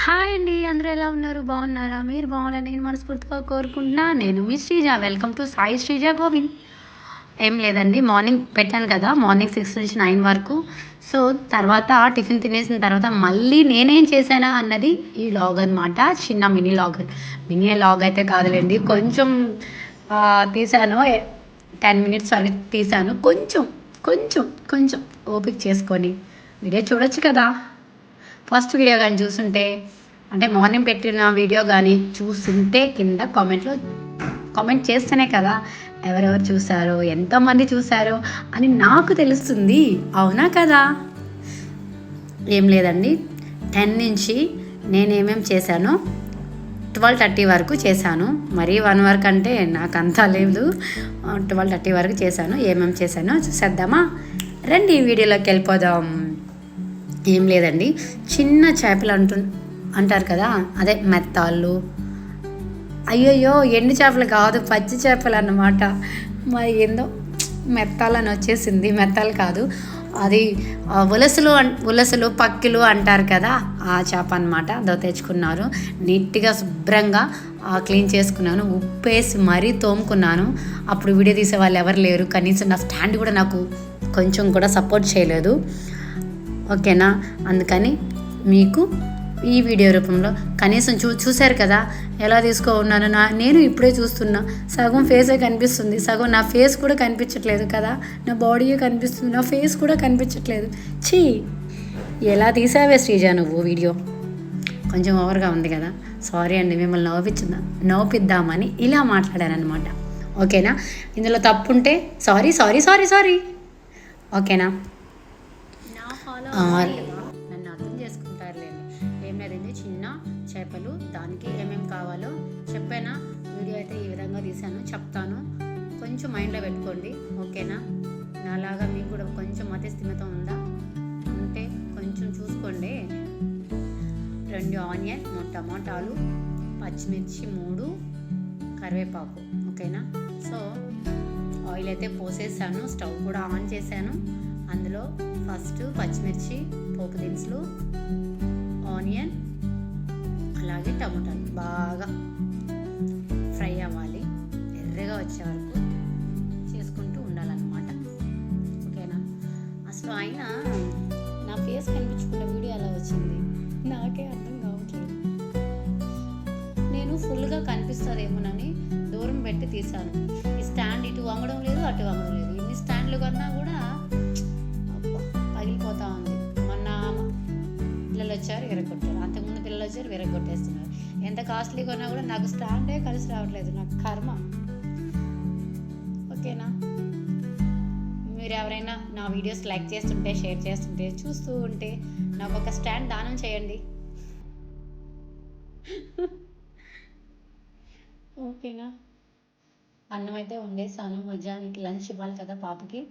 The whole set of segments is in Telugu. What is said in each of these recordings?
హాయ్ అండి. అందరూ ఎలా ఉన్నారు? బాగున్నారా? మీరు బాగున్నారని నేను మనస్ఫూర్తిగా కోరుకుంటున్నా. నేను మీ శ్రీజ. Welcome to Sai Sreeja Govind. ఏం లేదండి, మార్నింగ్ పెట్టాను కదా, మార్నింగ్ 6 నుంచి 9 వరకు. సో తర్వాత టిఫిన్ తినేసిన తర్వాత మళ్ళీ నేనేం చేశానా అన్నది ఈ లాగ్ అనమాట. చిన్న మినీ లాగ్. మినీ లాగ్ అయితే కాదులేండి, కొంచెం తీసాను. 10 మినిట్స్ వరకు తీసాను. కొంచెం కొంచెం కొంచెం ఓపిక చేసుకొని వీడియో చూడొచ్చు కదా. ఫస్ట్ వీడియో కానీ చూస్తుంటే, అంటే మార్నింగ్ పెట్టిన వీడియో కానీ చూస్తుంటే కింద కామెంట్లో కామెంట్ చేస్తేనే కదా ఎవరెవరు చూసారో, ఎంతమంది చూసారో అని నాకు తెలుస్తుంది. అవునా కదా? ఏం లేదండి, 10 నుంచి నేనేమేమి చేశానో 12:30 వరకు చేశాను. మరీ 1 వరకు అంటే నాకు అంతా లేదు. 12:30 వరకు చేశాను. ఏమేమి చేశానో చూసేద్దామా? రండి వీడియోలోకి వెళ్ళిపోదాం. ఏం లేదండి, చిన్న చేపలు అంటారు కదా, అదే మెత్తాళ్ళు. అయ్యయ్యో, ఎండు చేపలు కాదు, పచ్చి చేపలు అన్నమాట. మరి ఏందో మెత్తాలని వచ్చేసింది. మెత్తాలు కాదు, అది ఉలసలు పక్కిలు అంటారు కదా, ఆ చేప అనమాట. అదో తెచ్చుకున్నారు. నీట్గా శుభ్రంగా క్లీన్ చేసుకున్నాను. ఉప్పేసి మరీ తోముకున్నాను. అప్పుడు వీడియో తీసే వాళ్ళు ఎవరు లేరు. కనీసం నా స్టాండ్ కూడా నాకు కొంచెం కూడా సపోర్ట్ చేయలేదు. ఓకేనా? అందుకని మీకు ఈ వీడియో రూపంలో కనీసం చూశారు కదా ఎలా ఉన్నాను. నేను ఇప్పుడే చూస్తున్నా. సగం ఫేసే కనిపిస్తుంది, సగం నా ఫేస్ కూడా కనిపించట్లేదు కదా. నా బాడీయే కనిపిస్తుంది, నా ఫేస్ కూడా కనిపించట్లేదు. ఛీ, ఎలా తీసావే శ్రీజ నువ్వు వీడియో? కొంచెం ఓవర్గా ఉంది కదా. సారీ అండి, మిమ్మల్ని నవ్విద్దామని ఇలా మాట్లాడాను అనమాట. ఓకేనా? ఇందులో తప్పుంటే సారీ సారీ సారీ సారీ. ఓకేనా? నన్ను అర్థం చేసుకుంటారులేండి. ఏం లేదండి, చిన్న చేపలు, దానికి ఏమేమి కావాలో చెప్పానా. వీడియో అయితే ఈ విధంగా తీశాను, చెప్తాను. కొంచెం మైండ్లో పెట్టుకోండి. ఓకేనా? నాలాగా మీకు కూడా కొంచెం మతిస్థిమితం ఉందా? ఉంటే కొంచెం చూసుకోండి. 2 ఆనియన్, 3 టమాటాలు, పచ్చిమిర్చి 3, కరివేపాకు. ఓకేనా? సో ఆయిల్ అయితే పోసేసాను, స్టవ్ కూడా ఆన్ చేశాను. అందులో ఫస్ట్ పచ్చిమిర్చి, పోపు దినుసులు, ఆనియన్, అలాగే టమాటాలు బాగా ఫ్రై అవ్వాలి. ఎర్రగా వచ్చే వరకు చేసుకుంటూ ఉండాలన్నమాట. ఓకేనా? అసలు ఆయన నా ఫేస్ కనిపించుకున్న వీడియో ఎలా వచ్చింది నాకే అర్థం కావట్లేదు. నేను ఫుల్గా కనిపిస్తుందేమోనని దూరం పెట్టి తీశాను. ఈ స్టాండ్ ఇటు వంగడం లేదు, అటు వంగడం లేదు. ఇన్ని స్టాండ్లు కన్నా కూడా పగిలిపోతూ ఉంది. మొన్న పిల్లలు వచ్చారు, విరగొట్టారు. అంతకుముందు పిల్లలు వచ్చారు, విరగొట్టేస్తున్నారు. ఎంత కాస్ట్లీ కొన్నా కూడా నాకు స్టాండే కలిసి రావట్లేదు. నాకు కర్మ. ఓకేనా? మీరు ఎవరైనా నా వీడియోస్ లైక్ చేస్తుంటే, షేర్ చేస్తుంటే, చూస్తూ ఉంటే నాకు ఒక స్టాండ్ దానం చేయండి. ఓకేనా? అన్నం అయితే వండేసాను. మధ్యాహ్నానికి లంచ్ ఇవ్వాలి కదా పాపకి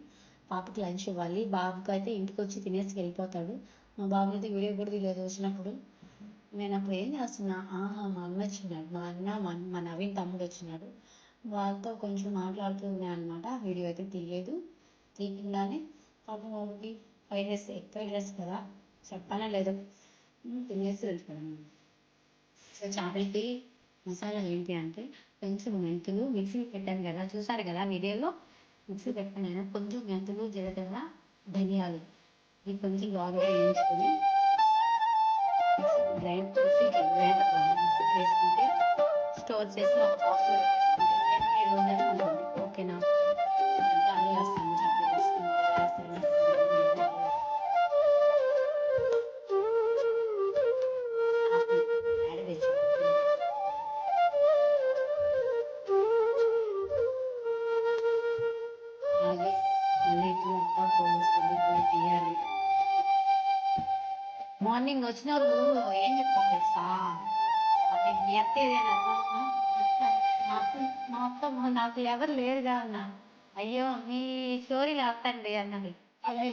లంచ్ ఇవ్వాలి. బాబుకి అయితే ఇంటికి వచ్చి తినేసి వెళ్ళిపోతాడు. మా బాబు అయితే వీడియో కూడా తీయలేదు వచ్చినప్పుడు. నేను అప్పుడు ఏం చేస్తున్నా, మా అన్న వచ్చినాడు, మా అన్న మా నవీన్ తమ్ముడు వచ్చినాడు. వాళ్ళతో కొంచెం మాట్లాడుతూ ఉన్నాను అనమాట. వీడియో అయితే తీయకుండానే పాపకి ఎగ్ ఫ్రైడ్ రైస్ కదా, చెప్పానా లేదు, తినేసి వెళ్ళిపోయాను. సో చేపలకి మసాలా ఏంటి అంటే, కొంచెం మెంతులు మిక్సీ పెట్టాను కదా, చూసారు కదా వీడియోలో. మిక్సీ పెట్టాను నేను. కొంచెం మెంతులు, జీలకర్ర, ధనియాలు ఇది కొంచెం బాగా వేయించుకొని గ్రైండ్ వేసుకుంటే స్టోర్ చేసి ఒక బాక్స్లో పెట్టేసుకుంటే ఎన్ని రోజులు ఉంటుంది. ఓకేనా? అన్నీ వేస్తాను, చట్నీ వేసుకుంటే యాడ్ తెచ్చుకుంటాను. అలాగే మళ్ళీ ఇట్లా అంతా పోసుకొని తీయాలి. మార్నింగ్ వచ్చినప్పుడు ఏం చెప్తాను తెలుసా, మీ అత్త ఏదైనా మా అత్త నాకు ఎవరు లేరుగా అన్న. అయ్యో మీ స్టోరీలు వస్తండి అన్నది. అలా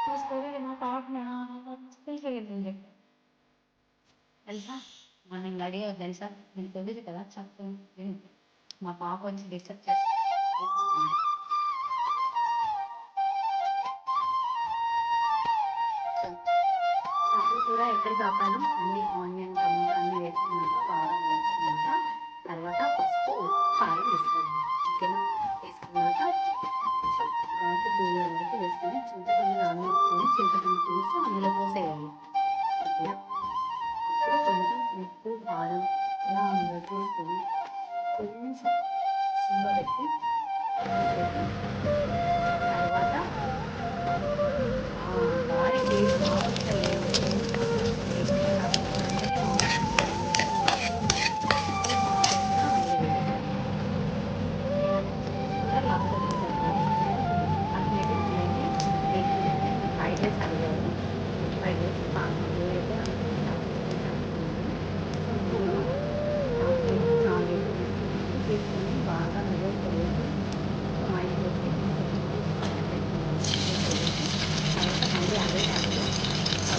మా స్టోరీలు మా పాప తెలిసింది తెలుసా. మనం అడిగా తెలుసా, మీకు తెలియదు కదా, చెప్తాను. మా పాప వచ్చి డిస్టర్బ్ చేస్తుంది. కూడా ఎక్కడికి ఆపాను అన్ని ఆనియన్ టమాటా అన్నీ వేసుకున్నాక కారం వేసుకున్నాక తర్వాత ఫస్ట్ కారం వేసుకోవాలి. ఓకేనా? వేసుకున్నాక ఘాటు పులిహోర వరకు వేసుకొని చింతపండు నానబెట్టుకొని చింతపండు పులుసు అందులో పోసేయాలి. ఓకేనా? అప్పుడు కొంచెం ఉప్పు కారం ఇలా అందులో వేసుకొని కొంచెం సిమ్లో పెట్టి తర్వాత గాలి వేడి బాగా వస్తాయి ఫ్రైడ్ రైస్ అడిగారు. ఫ్రైడ్ రైస్ అయితే నాలుగైదు తీసుకొని బాగా నూనె పోసి ఆయిల్ పోసి తర్వాత మళ్ళీ అదే టైంలో ఆయిల్ పోసి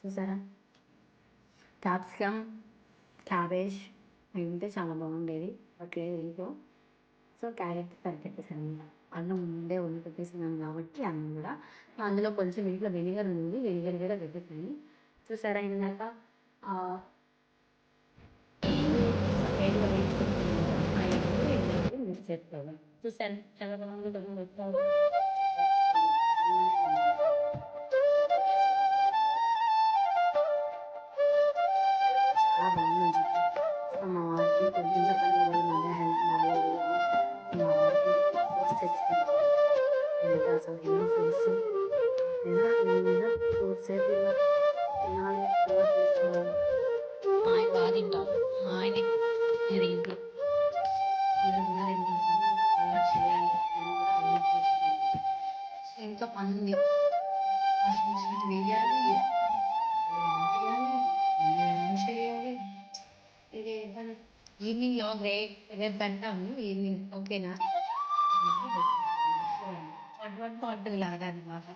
చూసారా క్యాప్సికమ్ క్యాబేజ్ అవి ఉంటే చాలా బాగుండేది బట్ లేదు ఇంట్లో. సో క్యారెట్ కట్ పెట్టేసాను. అన్నం ముందే వండి పెట్టేసినాను కాబట్టి అన్నం కూడా అందులో కొంచెం ఇంట్లో వెనిగర్ ఉంది, వెనిగర్ కూడా పెట్టేసాను. చూసారా ఇందాక సపరేట్గా వేసుకుంటున్నాను మిక్స్ చేసుకోవాలి. చూసాను చాలా బాగుంటుంది. చాలా బాగుంది. మా వారికి కొంచెం చెప్పండి మధ్య హెల్త్ బాగాలేదు. మా వారికి ఫ్రూట్స్ తెచ్చుకుంటాం అసలు ఎన్నో ఫ్రూట్స్ ఫ్రూట్సే తినాలి తీసుకోవాలి. ఆయన బాగా తింటారు. ఆయనే నేను ఇంట్లో ఇంకా పని ఉంది. వాషింగ్ మిషన్ వేయాలి, చేయాలి. ఇది ఈవినింగ్ రేపు పెడతాము ఈవినింగ్. ఓకేనా? వన్ పార్ట్ లాగా అనమాట.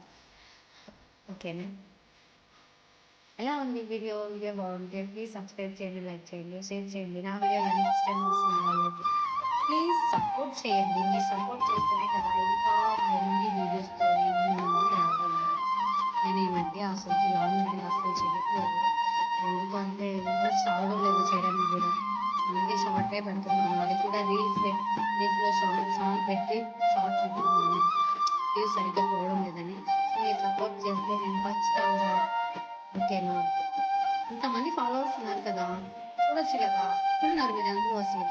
ఓకేనా? ఎలా ఉంది వీడియో? బాగుంటే ప్లీజ్ సబ్స్క్రైబ్ చేయండి, లైక్ చేయండి, షేర్ చేయండి. నా వీడియో వాళ్ళకి ప్లీజ్ సపోర్ట్ చేయండి. మీరు సపోర్ట్ చేస్తేనే కదా ఇంకా మరిన్ని వీడియోస్తో నేను ఈ మధ్య అసలు లాంగ్ వీడియో అసలు చేయట్లేదు. ఎందుకంటే ఇంట్రెస్ట్ రావడం లేదు చేయడానికి కూడా. అందుకే షార్టే పెడుతున్నాను. అది కూడా రీల్స్లో సాంగ్ పెట్టి షార్ట్ పెడుతున్నాను. వ్యూస్ సరిగ్గా పోవడం లేదని. సో మీరు సపోర్ట్ చేస్తే నేను ఖచ్చితంగా. ఓకేనా? ఇంతమంది ఫాలోవర్స్ ఉన్నారు కదా, చూడొచ్చు కదా. ఉన్నారు మీరు అందరూ అసలు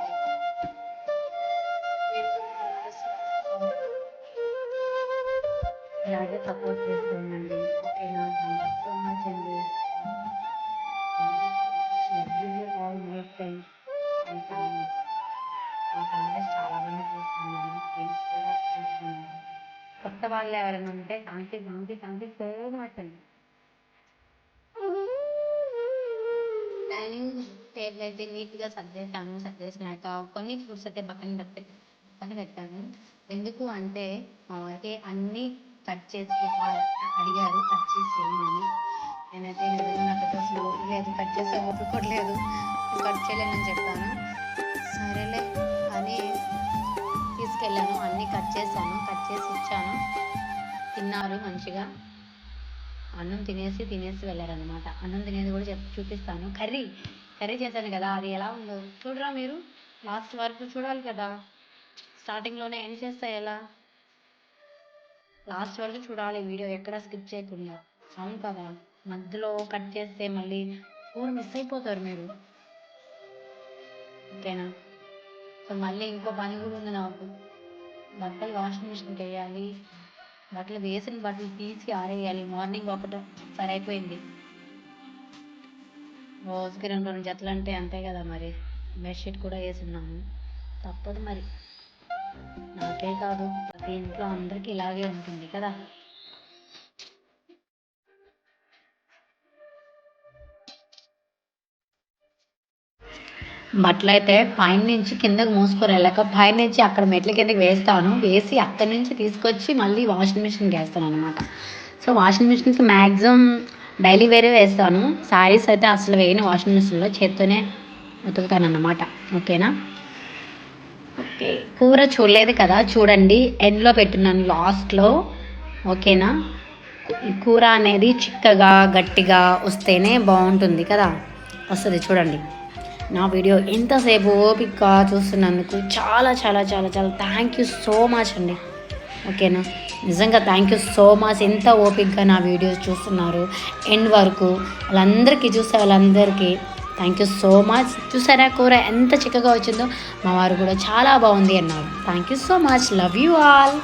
ఇలాగే సపోర్ట్ చేస్తూ ఉండండి. ఓకేనా? థ్యాంక్ యూ సో మచ్ అండి. All more friends and family. మా ఫ్యామిలీస్ చాలా మంది చూస్తున్నాను, ఫ్రెండ్స్ కూడా చూస్తున్నారు. కొత్త వాళ్ళు ఎవరైనా ఉంటే థ్యాంక్ యూ సో మచ్ అండి. డైనింగ్ టేబుల్ అయితే నీట్గా సర్దేశాను. సర్దేసినాక కొన్ని ఫ్రూట్స్ అయితే పక్కన పెట్టాను. ఎందుకు అంటే మా వారికి అన్నీ కట్ చేసి అడిగారు, కట్ చేసి చేయమని. నేనైతే నాకైతే అసలు ఓపిక లేదు, కట్ చేసే ఓపిక కూడా లేదు, కట్ చేయలేనని చెప్పాను. సరేలే అని తీసుకెళ్ళాను, అన్నీ కట్ చేశాను, కట్ చేసి ఇచ్చాను. తిన్నారు మంచిగా. అన్నం తినేసి వెళ్ళారనమాట. అన్నం తినేది కూడా చూపిస్తాను. కర్రీ చేశాను కదా, అది ఎలా ఉందో చూడరా మీరు. లాస్ట్ వరకు చూడాలి కదా, స్టార్టింగ్లోనే ఎండ్ చేస్తే ఎలా? లాస్ట్ వరకు చూడాలి వీడియో, ఎక్కడ స్కిప్ చేయకుండా. అవును కదా, మధ్యలో కట్ చేస్తే మళ్ళీ మిస్ అయిపోతారు మీరు. ఓకేనా? సో మళ్ళీ ఇంకో పని కూడా ఉంది నాకు. బట్టలు వాషింగ్ మిషన్కి వేయాలి, బట్టలు వేసిన బట్టలు తీసి ఆరేయాలి. మార్నింగ్ ఒకసారి అయిపోయింది. రోజుకి 2 జతలు అంటే అంతే కదా మరి. బెడ్షీట్ కూడా వేసున్నాము, తప్పదు మరి. నాకే కాదు, ప్రతి ఇంట్లో అందరికీ ఇలాగే ఉంటుంది కదా. బట్టలు అయితే పైన నుంచి కిందకి మోసుకొని వెళ్ళాక పైన నుంచి అక్కడ మెట్ల కిందకి వేస్తాను, వేసి అక్కడి నుంచి తీసుకొచ్చి మళ్ళీ వాషింగ్ మిషన్కి వేస్తాను అనమాట. సో వాషింగ్ మిషన్కి మ్యాక్సిమం డైలీ వేరే వేస్తాను, శారీస్ అయితే అసలు వేయను వాషింగ్ మిషన్లో, చేత్తోనే ఉతుకుతాను అన్నమాట. ఓకేనా. ఓకే, కూర చూడలేదు కదా, చూడండి ఎండ్లో పెట్టున్నాను లాస్ట్లో. ఓకేనా. ఈ కూర అనేది చిక్కగా గట్టిగా వస్తేనే బాగుంటుంది కదా, వస్తుంది చూడండి. నా వీడియో ఎంతసేపు ఓపిక చూస్తున్నందుకు చాలా చాలా చాలా చాలా థ్యాంక్ యూ సో మచ్ అండి. ఓకేనా, నిజంగా థ్యాంక్ యూ సో మచ్. ఎంత ఓపికగా నా వీడియోస్ చూస్తున్నారు ఎండ్ వరకు, వాళ్ళందరికీ చూసే వాళ్ళందరికీ థ్యాంక్ యూ సో మచ్. చూసారా కూర ఎంత చిక్కగా వచ్చిందో, మా వారు కూడా చాలా బాగుంది అన్నారు. Thank you so much, love you all.